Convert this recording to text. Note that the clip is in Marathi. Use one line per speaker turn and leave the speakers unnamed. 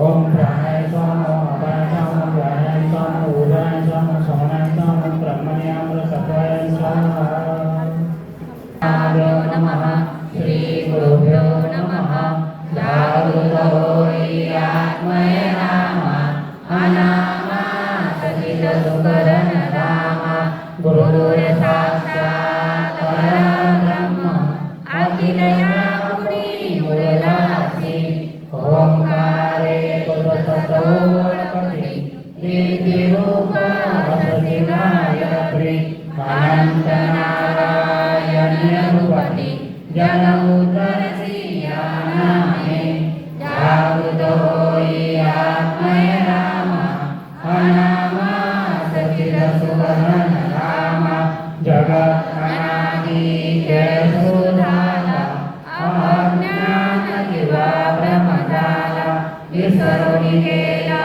ओम प्राणाय स्वाहा अपानाय स्वाहा व्यानाय स्वाहा उदानाय स्वाहा समानाय स्वाहा ब्रह्मण्याम सत्वाय स्वाहा। नमः श्री गुरुभ्यो नमः। जागृतोऽयि आत्मये नमः अनामा सहितसुकरण राम गुरुर् साक्षात् परब्रह्म अखिलयामुनि मुरलासी ओंकारे पुरुषोत्तमपति दीप्तिरूप वसतिनायत्री अनंत नारायण्यरूपति जगमुदरसियानामे जागृतो हि आत्मये नमः अनामा सचिदसुवर्ण राम जगत् अनादि केशोधाता अज्ञान दिवा ब्रह्मजाला विसर्ग गेला